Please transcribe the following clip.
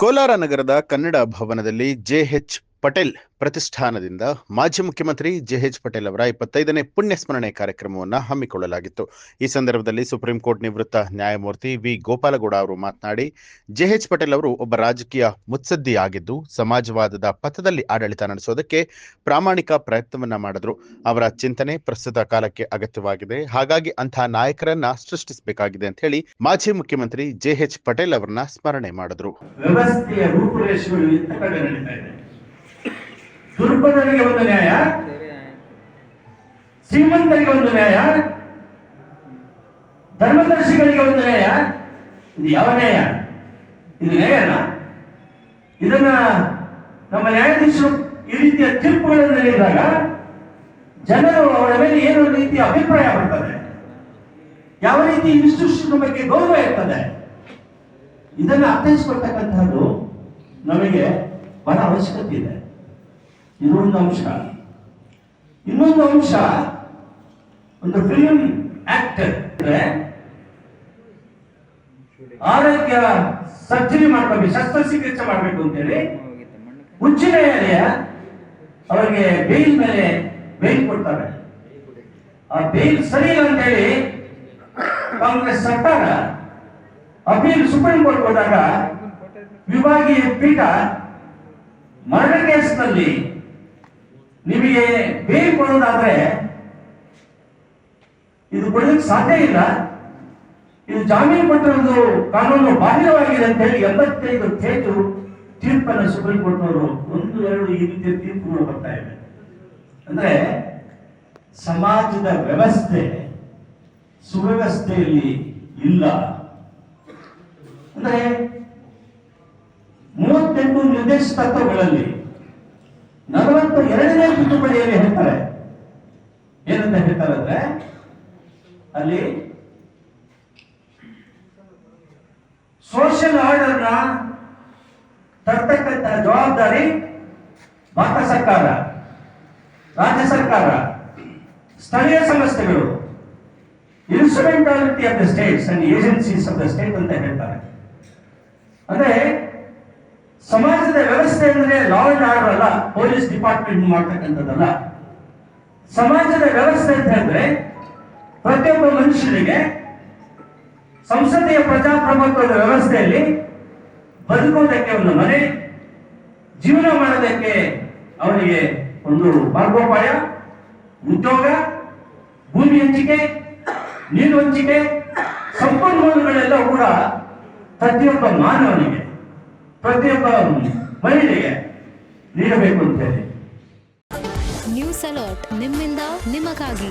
ಕೋಲಾರ ನಗರದ ಕನ್ನಡ ಭವನದಲ್ಲಿ ಜೆಎಚ್ ಪಟೇಲ್ ಪ್ರತಿಷ್ಠಾನದಿಂದ ಮಾಜಿ ಮುಖ್ಯಮಂತ್ರಿ ಜೆಎಚ್ ಪಟೇಲ್ ಅವರ 25ನೇ ಪುಣ್ಯ ಸ್ಮರಣೆ ಕಾರ್ಯಕ್ರಮವನ್ನು ಹಮ್ಮಿಕೊಳ್ಳಲಾಗಿತ್ತು. ಈ ಸಂದರ್ಭದಲ್ಲಿ ಸುಪ್ರೀಂ ಕೋರ್ಟ್ ನಿವೃತ್ತ ನ್ಯಾಯಮೂರ್ತಿ ವಿ ಗೋಪಾಲಗೌಡ ಅವರು ಮಾತನಾಡಿ, ಜೆಎಚ್ ಪಟೇಲ್ ಅವರು ಒಬ್ಬ ರಾಜಕೀಯ ಮುತ್ಸದ್ದಿಯಾಗಿದ್ದು ಸಮಾಜವಾದದ ಪಥದಲ್ಲಿ ಆಡಳಿತ ನಡೆಸೋದಕ್ಕೆ ಪ್ರಾಮಾಣಿಕ ಪ್ರಯತ್ನವನ್ನ ಮಾಡಿದ್ರು. ಅವರ ಚಿಂತನೆ ಪ್ರಸ್ತುತ ಕಾಲಕ್ಕೆ ಅಗತ್ಯವಾಗಿದೆ, ಹಾಗಾಗಿ ಅಂತಹ ನಾಯಕರನ್ನ ಸೃಷ್ಟಿಸಬೇಕಾಗಿದೆ ಅಂತ ಹೇಳಿ ಮಾಜಿ ಮುಖ್ಯಮಂತ್ರಿ ಜೆಎಚ್ ಪಟೇಲ್ ಅವರನ್ನ ಸ್ಮರಣೆ ಮಾಡಿದ್ರು. ವ್ಯವಸ್ಥೆಯ ರೂಪುರೇಷೆಗಳು ಇಂಥ ಕಡೆ ನಡೀತಾ ಇದೆ. ದುರ್ಬಲರಿಗೆ ಒಂದು ನ್ಯಾಯ, ಶ್ರೀಮಂತರಿಗೆ ಒಂದು ನ್ಯಾಯ, ಧರ್ಮದರ್ಶಿಗಳಿಗೆ ಒಂದು ನ್ಯಾಯ. ಇದು ಯಾವ ನ್ಯಾಯ? ಇದು ನ್ಯಾಯನ? ಇದನ್ನ ನಮ್ಮ ನ್ಯಾಯಾಧೀಶರು ಈ ರೀತಿಯ ತೀರ್ಪುಗಳನ್ನು ನೀಡಿದಾಗ ಜನರು ಅವರ ಮೇಲೆ ಏನು ರೀತಿಯ ಅಭಿಪ್ರಾಯ ಬರ್ತದೆ, ಯಾವ ರೀತಿ ಇನ್ಸ್ಟಿಟ್ಯೂಷನ್ ಬಗ್ಗೆ ಗೌರವ ಇರ್ತದೆ, ಇದನ್ನು ಅರ್ಥೈಸಿಕೊಳ್ತಕ್ಕಂತಹದ್ದು ನಮಗೆ ಬಹಳ ಅವಶ್ಯಕತೆ ಇದೆ. ಇದೊಂದು ಅಂಶ. ಇನ್ನೊಂದು ಅಂಶ, ಒಂದು ಫಿಲ್ಮ್ ಆಕ್ಟರ್ ಆರೋಗ್ಯ ಸರ್ಜರಿ ಮಾಡಬೇಕು, ಶಸ್ತ್ರಚಿಕಿತ್ಸೆ ಮಾಡಬೇಕು ಅಂತೇಳಿ ಉಚ್ಚ ನ್ಯಾಯಾಲಯ ಅವರಿಗೆ ಬೇಲ್ ಮೇಲೆ ಬೇಲ್ ಕೊಡ್ತಾರೆ. ಆ ಬೇಲ್ ಸರಿ ಇಲ್ಲ ಅಂತೇಳಿ ಕಾಂಗ್ರೆಸ್ ಸರ್ಕಾರ ಅಪೀಲ್ ಸುಪ್ರೀಂ ಕೋರ್ಟ್ ಹೋದಾಗ ವಿಭಾಗೀಯ ಪೀಠ ಮರಣ ಕೇಸ್ನಲ್ಲಿ ನಿಮಗೆ ಬೇಲ್ ಕೊಡೋದಾದ್ರೆ ಇದು ಕೊಡಲಿಕ್ಕೆ ಸಾಧ್ಯ ಇಲ್ಲ, ಇದು ಜಾಮೀನು ಕೊಟ್ಟಿರೋದು ಕಾನೂನು ಬಾಹಿರವಾಗಿದೆ ಅಂತ ಹೇಳಿ 85 ಪೇಜ್ ತೀರ್ಪನ್ನು ಸುಪ್ರೀಂ ಕೋರ್ಟ್ನವರು 1-2 ಈ ರೀತಿಯ ತೀರ್ಪುಗಳು ಬರ್ತಾ ಇವೆ. ಅಂದ್ರೆ ಸಮಾಜದ ವ್ಯವಸ್ಥೆ ಸುವ್ಯವಸ್ಥೆಯಲ್ಲಿ ಇಲ್ಲ. ಅಂದ್ರೆ 38 ನಿರ್ದೇಶ ತತ್ವಗಳಲ್ಲಿ 42ನೇ ತಿದ್ದುಪಡಿಯಲ್ಲಿ ಹೇಳ್ತಾರೆ. ಏನಂತ ಹೇಳ್ತಾರೆ ಅಂದ್ರೆ, ಅಲ್ಲಿ ಸೋಷಿಯಲ್ ಆರ್ಡರ್ ನ ತರ್ತಕ್ಕಂತಹ ಜವಾಬ್ದಾರಿ ಭಾರತ ಸರ್ಕಾರ, ರಾಜ್ಯ ಸರ್ಕಾರ, ಸ್ಥಳೀಯ ಸಂಸ್ಥೆಗಳು, instrumentality of the states and agencies of the state ಅಂತ ಹೇಳ್ತಾರೆ. ಅಂದ್ರೆ ಸಮಾಜದ ವ್ಯವಸ್ಥೆ ಅಂದ್ರೆ ಲಾ ಅಂಡ್ ಆರ್ಡರ್ ಅಲ್ಲ, ಪೊಲೀಸ್ ಡಿಪಾರ್ಟ್ಮೆಂಟ್ ಮಾಡ್ತಕ್ಕಂಥದ್ದಲ್ಲ. ಸಮಾಜದ ವ್ಯವಸ್ಥೆ ಅಂತ ಹೇಳಿದ್ರೆ ಪ್ರತಿಯೊಬ್ಬ ಮನುಷ್ಯನಿಗೆ ಸಂಸದೀಯ ಪ್ರಜಾಪ್ರಭುತ್ವದ ವ್ಯವಸ್ಥೆಯಲ್ಲಿ ಬದುಕುವುದಕ್ಕೆ ಒಂದು ಮನೆ, ಜೀವನ ಮಾಡೋದಕ್ಕೆ ಅವರಿಗೆ ಒಂದು ಮಾರ್ಗೋಪಾಯ, ಉದ್ಯೋಗ, ಭೂಮಿ ಹಂಚಿಕೆ, ನೀರು ಹಂಚಿಕೆ, ಸಂಪನ್ಮೂಲಗಳೆಲ್ಲ ಕೂಡ ಪ್ರತಿಯೊಬ್ಬ ಮಾನವನಿಗೆ, ಪ್ರತಿಯೊಬ್ಬ ಮಹಿಳೆಗೆ ನೀಡಬೇಕು ಅಂತ ಹೇಳಿ. ನ್ಯೂಸ್ ಅಲರ್ಟ್ ನಿಮ್ಮಿಂದ ನಿಮಗಾಗಿ.